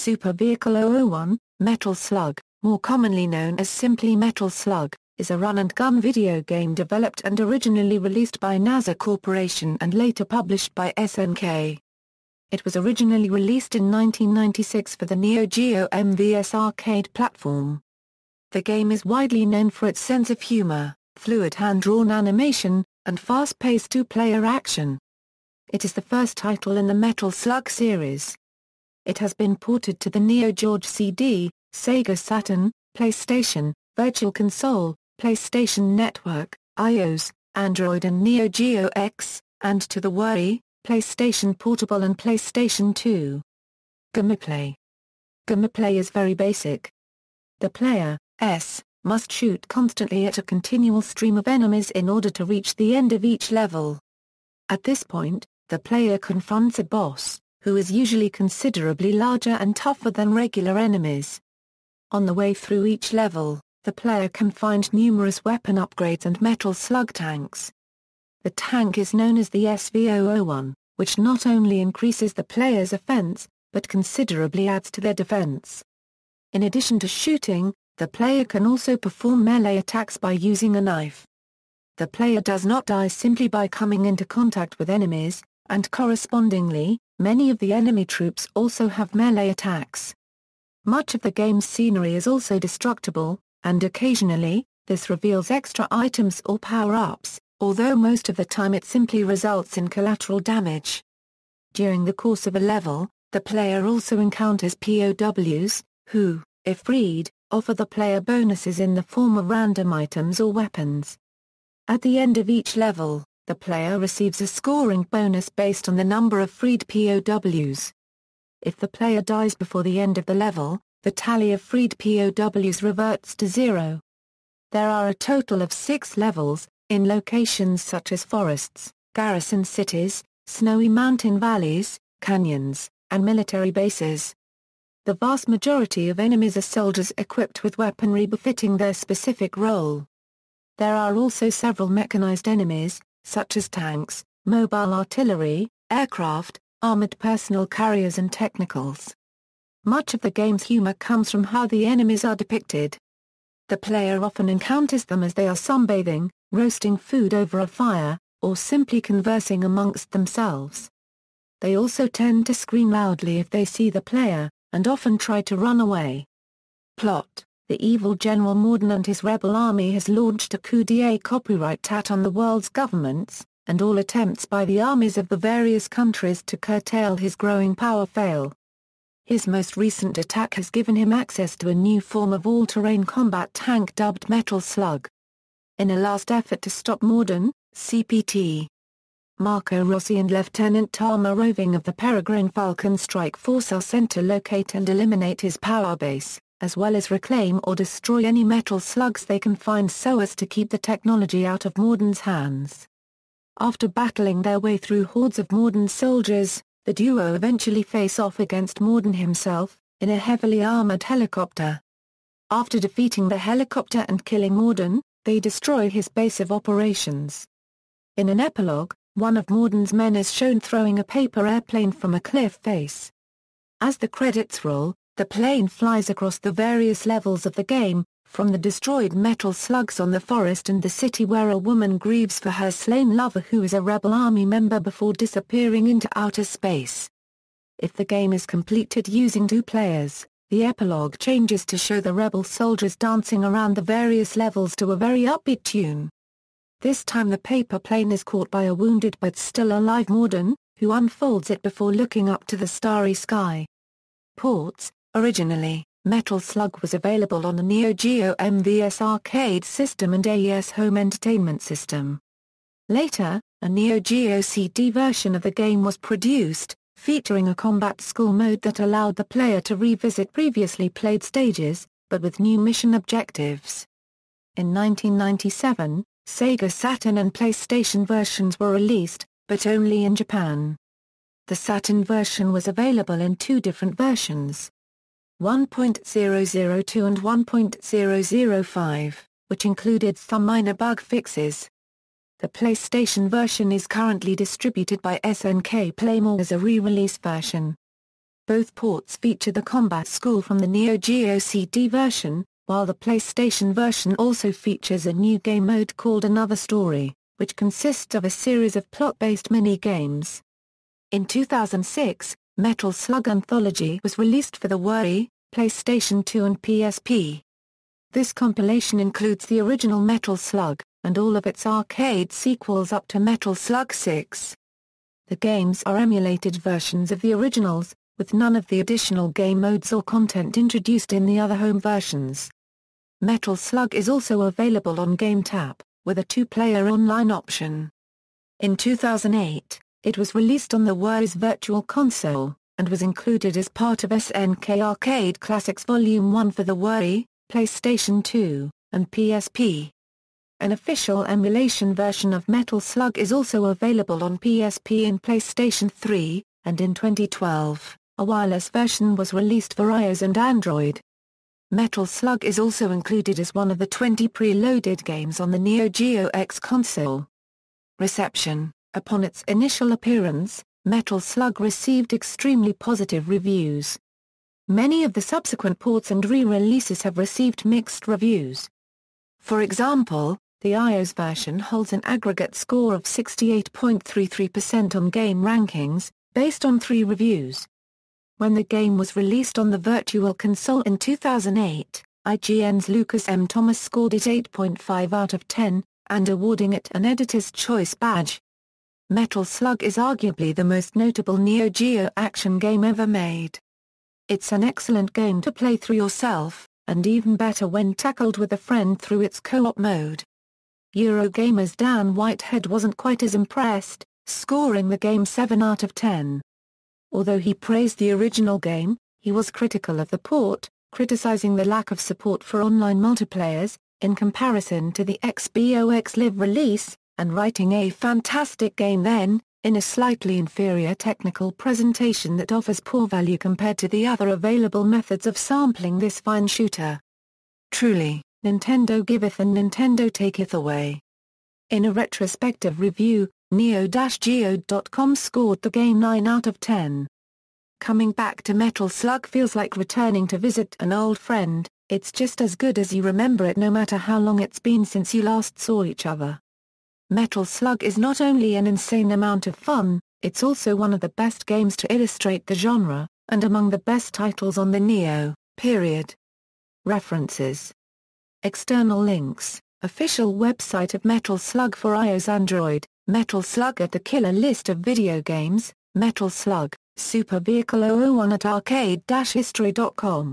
Super Vehicle 001, Metal Slug, more commonly known as simply Metal Slug, is a run-and-gun video game developed and originally released by NASA Corporation and later published by SNK. It was originally released in 1996 for the Neo Geo MVS arcade platform. The game is widely known for its sense of humor, fluid hand-drawn animation, and fast-paced two-player action. It is the first title in the Metal Slug series. It has been ported to the Neo Geo CD, Sega Saturn, PlayStation, Virtual Console, PlayStation Network, iOS, Android and Neo Geo X, and to the Wii, PlayStation Portable and PlayStation 2. Gameplay. Gameplay is very basic. The player, must shoot constantly at a continual stream of enemies in order to reach the end of each level. At this point, the player confronts a boss, who is usually considerably larger and tougher than regular enemies. On the way through each level, the player can find numerous weapon upgrades and metal slug tanks. The tank is known as the SV001, which not only increases the player's offense, but considerably adds to their defense. In addition to shooting, the player can also perform melee attacks by using a knife. The player does not die simply by coming into contact with enemies, and correspondingly, many of the enemy troops also have melee attacks. Much of the game's scenery is also destructible, and occasionally, this reveals extra items or power-ups, although most of the time it simply results in collateral damage. During the course of a level, the player also encounters POWs, who, if freed, offer the player bonuses in the form of random items or weapons. At the end of each level, the player receives a scoring bonus based on the number of freed POWs. If the player dies before the end of the level, the tally of freed POWs reverts to 0. There are a total of 6 levels, in locations such as forests, garrison cities, snowy mountain valleys, canyons, and military bases. The vast majority of enemies are soldiers equipped with weaponry befitting their specific role. There are also several mechanized enemies, such as tanks, mobile artillery, aircraft, armored personnel carriers and technicals. Much of the game's humor comes from how the enemies are depicted. The player often encounters them as they are sunbathing, roasting food over a fire, or simply conversing amongst themselves. They also tend to scream loudly if they see the player, and often try to run away. Plot: the evil General Morden and his rebel army has launched a coup d'état on the world's governments, and all attempts by the armies of the various countries to curtail his growing power fail. His most recent attack has given him access to a new form of all-terrain combat tank dubbed Metal Slug. In a last effort to stop Morden, CPT. Marco Rossi and Lieutenant Tama Roving of the Peregrine Falcon Strike Force are sent to locate and eliminate his power base, as well as reclaim or destroy any metal slugs they can find so as to keep the technology out of Morden's hands. After battling their way through hordes of Morden's soldiers, the duo eventually face off against Morden himself, in a heavily armored helicopter. After defeating the helicopter and killing Morden, they destroy his base of operations. In an epilogue, one of Morden's men is shown throwing a paper airplane from a cliff face. As the credits roll, the plane flies across the various levels of the game, from the destroyed metal slugs on the forest and the city where a woman grieves for her slain lover who is a rebel army member before disappearing into outer space. If the game is completed using 2 players, the epilogue changes to show the rebel soldiers dancing around the various levels to a very upbeat tune. This time the paper plane is caught by a wounded but still alive Morden, who unfolds it before looking up to the starry sky. Ports: originally, Metal Slug was available on the Neo Geo MVS arcade system and AES home entertainment system. Later, a Neo Geo CD version of the game was produced, featuring a combat school mode that allowed the player to revisit previously played stages, but with new mission objectives. In 1997, Sega Saturn and PlayStation versions were released, but only in Japan. The Saturn version was available in 2 different versions. 1.002 and 1.005, which included some minor bug fixes. The PlayStation version is currently distributed by SNK Playmore as a re-release version. Both ports feature the Combat School from the Neo Geo CD version, while the PlayStation version also features a new game mode called Another Story, which consists of a series of plot-based mini-games. In 2006, Metal Slug Anthology was released for the Wii, PlayStation 2 and PSP. This compilation includes the original Metal Slug, and all of its arcade sequels up to Metal Slug 6. The games are emulated versions of the originals, with none of the additional game modes or content introduced in the other home versions. Metal Slug is also available on GameTap, with a 2-player online option. In 2008, it was released on the Wii's Virtual Console, and was included as part of SNK Arcade Classics Volume 1 for the Wii, PlayStation 2, and PSP. An official emulation version of Metal Slug is also available on PSP and PlayStation 3, and in 2012, a wireless version was released for iOS and Android. Metal Slug is also included as one of the 20 pre-loaded games on the Neo Geo X console. Reception: upon its initial appearance, Metal Slug received extremely positive reviews. Many of the subsequent ports and re-releases have received mixed reviews. For example, the iOS version holds an aggregate score of 68.33% on GameRankings, based on 3 reviews. When the game was released on the Virtual Console in 2008, IGN's Lucas M. Thomas scored it 8.5 out of 10, and awarding it an Editor's Choice badge. Metal Slug is arguably the most notable Neo Geo action game ever made. It's an excellent game to play through yourself, and even better when tackled with a friend through its co-op mode. Eurogamer's Dan Whitehead wasn't quite as impressed, scoring the game 7 out of 10. Although he praised the original game, he was critical of the port, criticizing the lack of support for online multiplayers, in comparison to the XBOX Live release, and writing a fantastic game then, in a slightly inferior technical presentation that offers poor value compared to the other available methods of sampling this fine shooter. Truly, Nintendo giveth and Nintendo taketh away. In a retrospective review, Neo-Geo.com scored the game 9 out of 10. Coming back to Metal Slug feels like returning to visit an old friend. It's just as good as you remember it no matter how long it's been since you last saw each other. Metal Slug is not only an insane amount of fun, it's also one of the best games to illustrate the genre, and among the best titles on the Neo, period. References. External links: official website of Metal Slug for iOS Android, Metal Slug at the Killer List of Video Games, Metal Slug, Super Vehicle 001 at arcade-history.com.